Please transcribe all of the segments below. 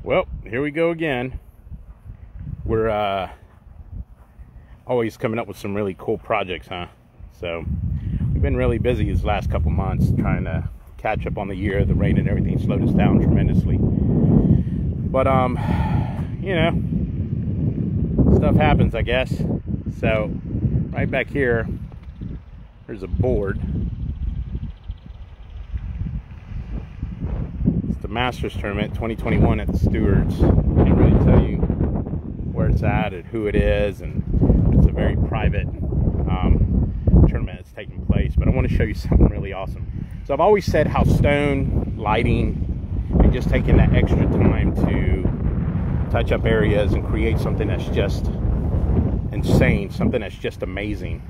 Well, here we go again. We're always coming up with some really cool projects, huh? So we've been really busy these last couple months trying to catch up on the year. The rain and everything slowed us down tremendously. But you know, stuff happens, I guess. So right back here, there's a board. It's the Masters Tournament 2021 at the Stewart's. Can't really tell you where it's at and who it is, and it's a very private tournament that's taking place. But I want to show you something really awesome. So I've always said how stone, lighting, and just taking that extra time to touch up areas and create something that's just insane, something that's just amazing.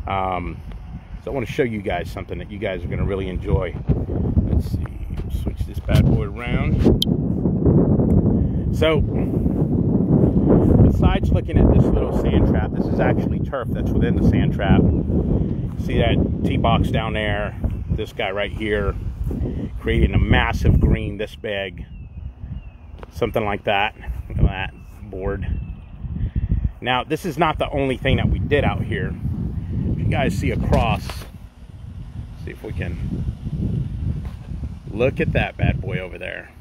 So I want to show you guys something that you guys are going to really enjoy. Let's see, switch this bad boy around. So besides looking at this little sand trap, this is actually turf that's within the sand trap. See that tee box down there? This guy right here creating a massive green this big, something like that. Look at that board. Now this is not the only thing that we did out here. If you guys see across, see if we can look at that bad boy over there.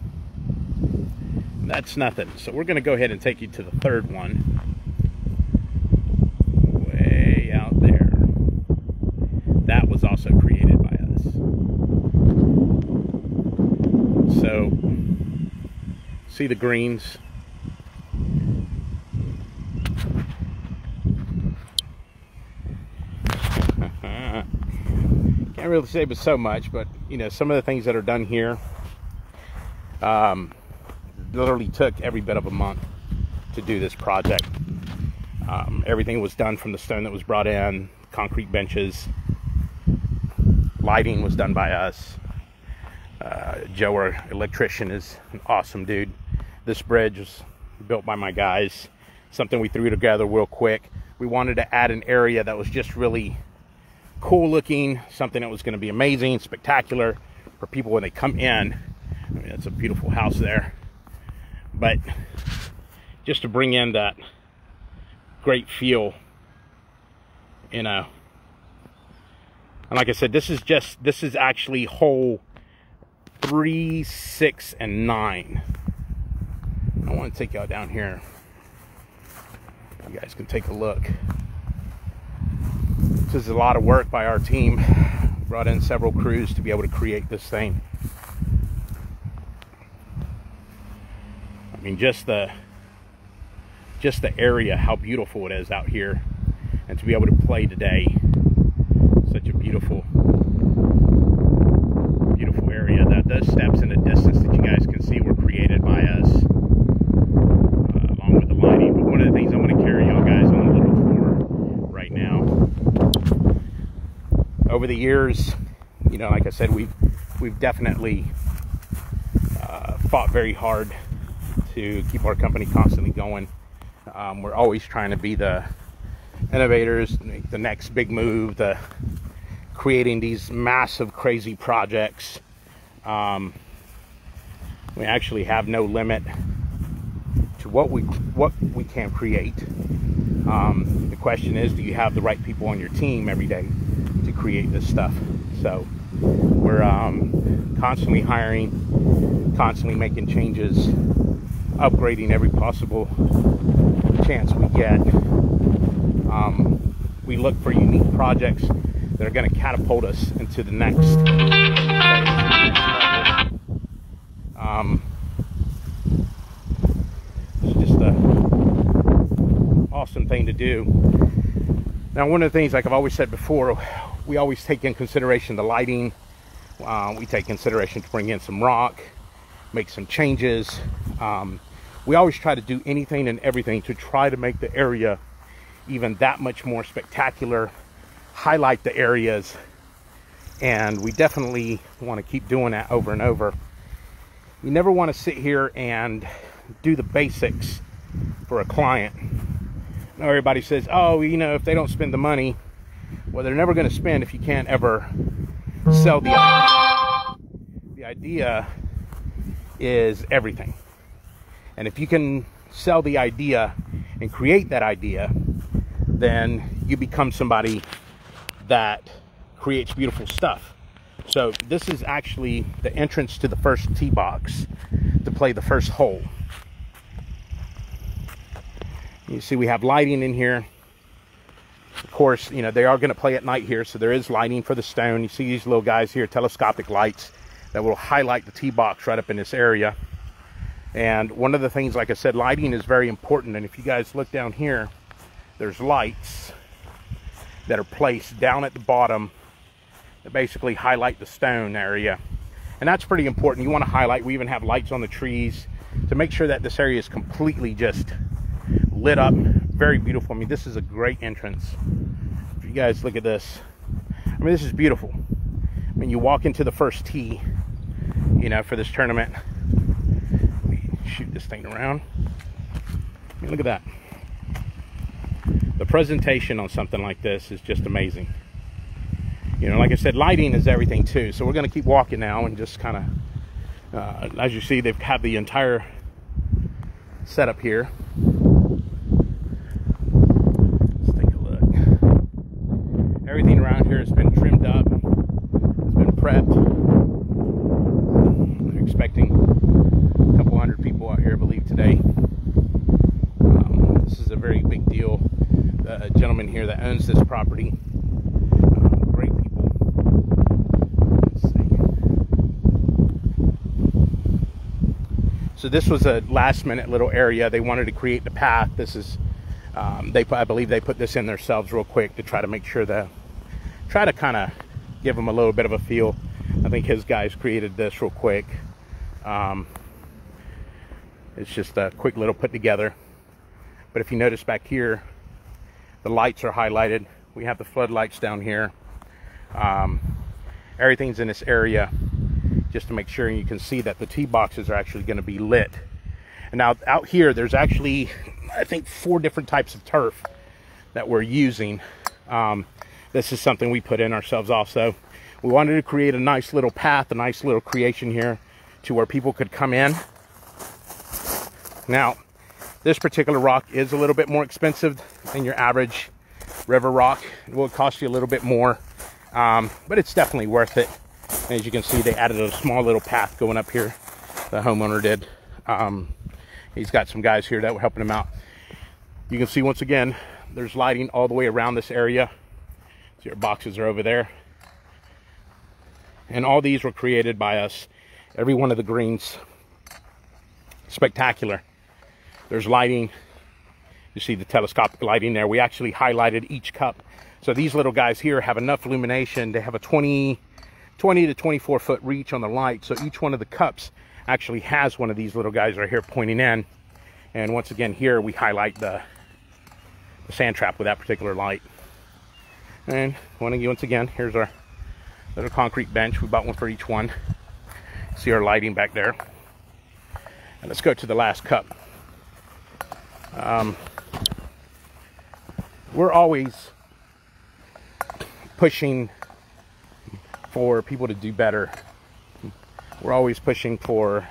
That's nothing. So we're going to go ahead and take you to the third one, way out there. That was also created by us. So see the greens? Can't really say but so much, but you know, some of the things that are done here literally took every bit of a month to do this project. Everything was done from the stone that was brought in, concrete benches, lighting was done by us. Joe, our electrician, is an awesome dude. This bridge was built by my guys, something we threw together real quick. We wanted to add an area that was just really cool looking, something that was going to be amazing, spectacular for people when they come in. I mean, it's a beautiful house there, but just to bring in that great feel, you know. And like I said, this is actually hole 3, 6, and 9. I want to take y'all down here. You guys can take a look. This is a lot of work by our team. Brought in several crews to be able to create this thing. I mean, just the area, how beautiful it is out here, and to be able to play today, such a beautiful area. That those steps in the distance that you guys can see were created by us, along with the lighting. But one of the things I want to carry y'all guys on a little tour right now. Over the years, you know, like I said, we've definitely fought very hard to keep our company constantly going. We're always trying to be the innovators, the next big move, the creating these massive, crazy projects. We actually have no limit to what we can create. The question is, do you have the right people on your team every day to create this stuff? So we're constantly hiring, constantly making changes, upgrading every possible chance we get. We look for unique projects that are going to catapult us into the next phase. It's just an awesome thing to do. Now, one of the things, like I've always said before, we always take in consideration the lighting. We take consideration to bring in some rock, make some changes. We always try to do anything and everything to try to make the area even that much more spectacular, highlight the areas, and we definitely want to keep doing that over and over. You never want to sit here and do the basics for a client. Now everybody says, oh, you know, if they don't spend the money, well, they're never going to spend if you can't ever sell the idea. The idea is everything. And if you can sell the idea and create that idea, then you become somebody that creates beautiful stuff. So this is actually the entrance to the first tee box to play the first hole. You see we have lighting in here. Of course, you know, they are going to play at night here, so there is lighting for the stone. You see these little guys here, telescopic lights that will highlight the tee box right up in this area. And one of the things, like I said, lighting is very important. And if you guys look down here, there's lights that are placed down at the bottom that basically highlight the stone area. And that's pretty important. You want to highlight. We even have lights on the trees to make sure that this area is completely just lit up. Very beautiful. I mean, this is a great entrance. If you guys look at this, I mean, this is beautiful. When you walk into the first tee, you know, for this tournament, let me shoot this thing around. I mean, look at that. The presentation on something like this is just amazing. You know, like I said, lighting is everything too. So we're going to keep walking now and just kind of, as you see, they've had the entire setup here. Let's take a look. Everything around here has been trimmed up. It's been prepped. They're expecting a couple hundred people out here, I believe, today. This is a very big deal. The gentleman here that owns this property, great people. Let's see. So this was a last-minute little area. They wanted to create the path. This is, I believe they put this in themselves real quick to try to make sure that, try to kind of give them a little bit of a feel. I think his guys created this real quick. It's just a quick little put together. But if you notice back here, the lights are highlighted. We have the floodlights down here. Everything's in this area just to make sure you can see that the tee boxes are actually going to be lit. And now out here, there's actually, I think, 4 different types of turf that we're using. This is something we put in ourselves also. We wanted to create a nice little path, a nice little creation here to where people could come in. Now, this particular rock is a little bit more expensive than your average river rock. It will cost you a little bit more, but it's definitely worth it. And as you can see, they added a small little path going up here. The homeowner did. He's got some guys here that were helping him out. You can see once again, there's lighting all the way around this area. So your boxes are over there. And all these were created by us. Every one of the greens. Spectacular. There's lighting. You see the telescopic lighting there. We actually highlighted each cup. So these little guys here have enough illumination. They have a 20 to 24 foot reach on the light. So each one of the cups actually has one of these little guys right here pointing in. And once again here we highlight the sand trap with that particular light. And once again, here's our little concrete bench. We bought one for each one. See our lighting back there. And let's go to the last cup. We're always pushing for people to do better. We're always pushing for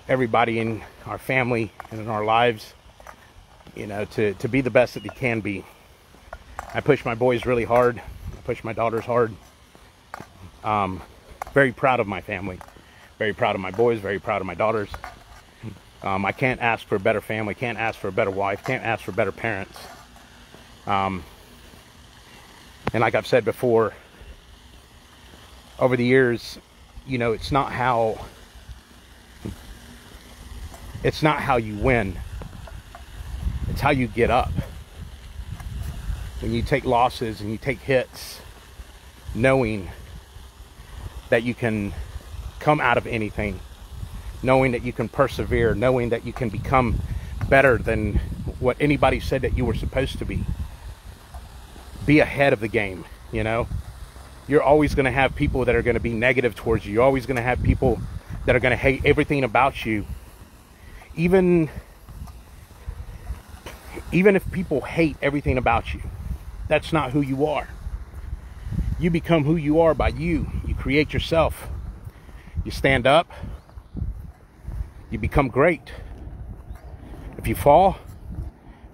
everybody in our family and in our lives, you know, to be the best that they can be. I push my boys really hard. I push my daughters hard. Very proud of my family. Very proud of my boys. Very proud of my daughters. I can't ask for a better family, can't ask for a better wife, can't ask for better parents. And like I've said before, over the years, you know, it's not how you win. It's how you get up. When you take losses and you take hits, knowing that you can come out of anything, knowing that you can persevere, knowing that you can become better than what anybody said that you were supposed to be. Be ahead of the game, you know. You're always going to have people that are going to be negative towards you. You're always going to have people that are going to hate everything about you. Even if people hate everything about you, that's not who you are. You become who you are by you. You create yourself. You stand up. you become great. If you fall,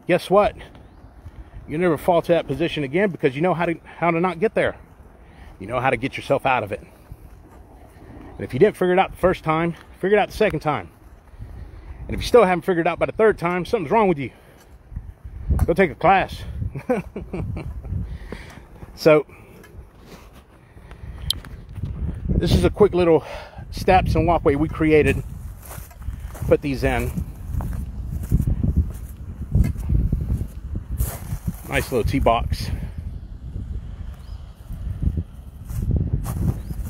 guess what? You never fall to that position again, because you know how to not get there. You know how to get yourself out of it. And if you didn't figure it out the first time, figure it out the second time. And if you still haven't figured it out by the third time, something's wrong with you. Go take a class. So, this is a quick little steps and walkway we created. Put these in. Nice little tee box.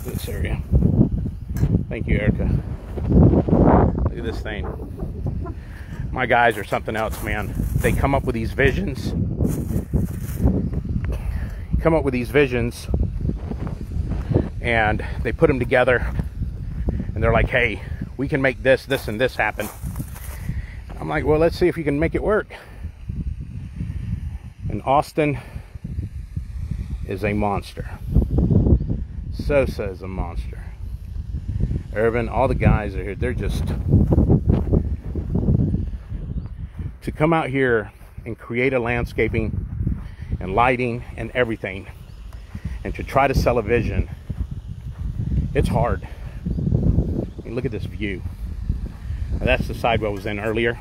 This area. Thank you, Erica. Look at this thing. My guys are something else, man. They come up with these visions. And they put them together. And they're like, hey, we can make this, this, and this happen. I'm like, well, let's see if you can make it work. And Austin is a monster. Sosa is a monster. Irvin, all the guys are here. They're just... To come out here and create a landscaping and lighting and everything, and to try to sell a vision, it's hard. I mean, look at this view. Now, that's the side I was in earlier.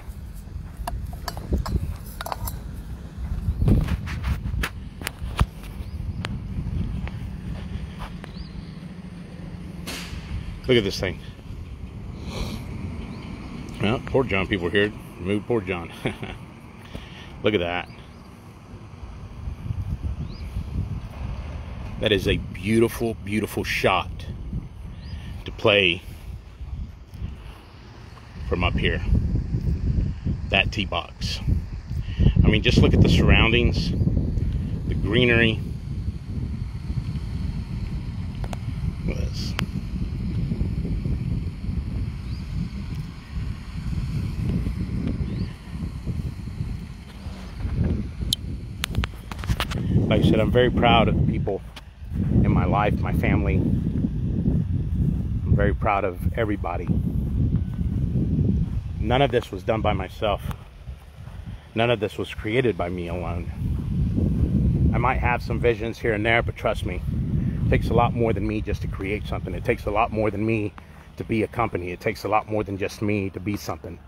Look at this thing. Well, poor John people here. Move poor John. Look at that. That is a beautiful, beautiful shot to play from up here. That tee box. I mean, just look at the surroundings, the greenery. Look at this. Like I said, I'm very proud of the people in my life, my family. I'm very proud of everybody. None of this was done by myself. None of this was created by me alone. I might have some visions here and there, but trust me, it takes a lot more than me just to create something. It takes a lot more than me to be a company. It takes a lot more than just me to be something.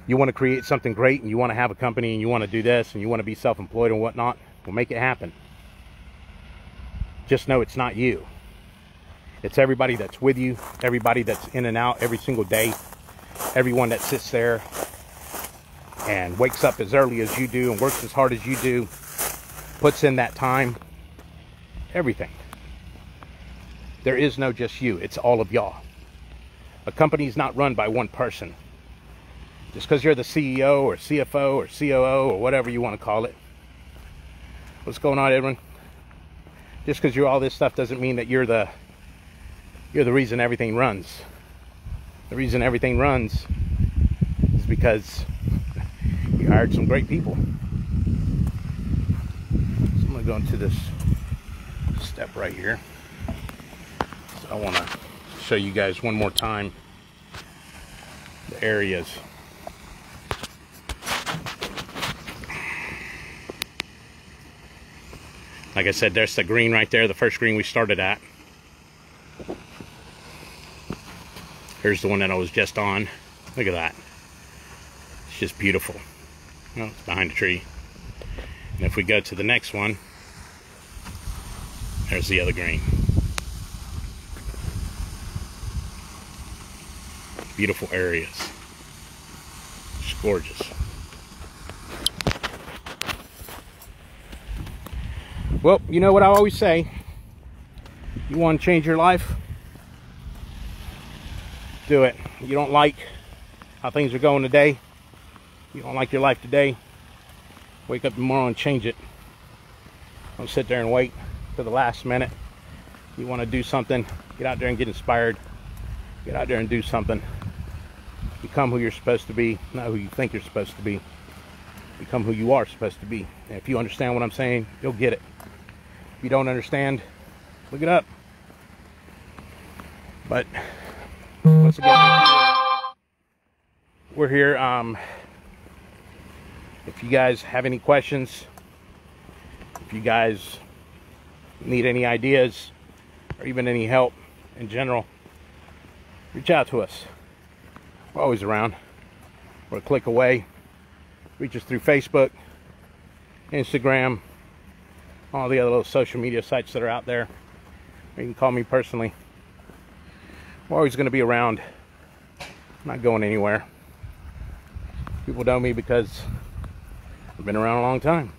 You want to create something great, and you want to have a company, and you want to do this, and you want to be self-employed and whatnot, we'll make it happen. Just know it's not you. It's everybody that's with you, everybody that's in and out every single day, everyone that sits there and wakes up as early as you do and works as hard as you do, puts in that time, everything. There is no just you, it's all of y'all. A company is not run by one person. Just because you're the CEO or CFO or COO or whatever you want to call it. What's going on, Edwin? Just because you're all this stuff doesn't mean that you're the reason everything runs. The reason everything runs is because you hired some great people. So I'm going to go into this step right here. So I want to show you guys one more time the areas. Like I said, there's the green right there, the first green we started at. Here's the one that I was just on. Look at that. It's just beautiful. Well, it's behind a tree. And if we go to the next one, there's the other green. Beautiful areas. It's gorgeous. Well, you know what I always say. You want to change your life? Do it. You don't like how things are going today? You don't like your life today? Wake up tomorrow and change it. Don't sit there and wait to the last minute. You want to do something, get out there and get inspired. Get out there and do something. Become who you're supposed to be, not who you think you're supposed to be. Become who you are supposed to be. And if you understand what I'm saying, you'll get it. If you don't understand, look it up. But once again, we're here. If you guys have any questions, if you guys need any ideas, or even any help in general, reach out to us. We're always around. We're a click away. Reach us through Facebook, Instagram, all the other little social media sites that are out there. You can call me personally. We're always going to be around. I'm not going anywhere. People know me because I've been around a long time.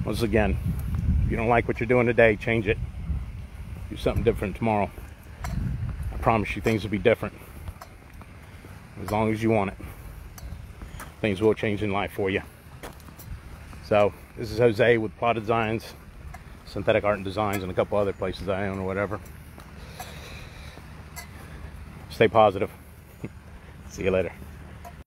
Once again, if you don't like what you're doing today, change it. Do something different tomorrow. I promise you things will be different. As long as you want it. Things will change in life for you. So, this is Jose with Plata Designs, Synthetic Art and Designs, and a couple other places I own or whatever. Stay positive. See you later.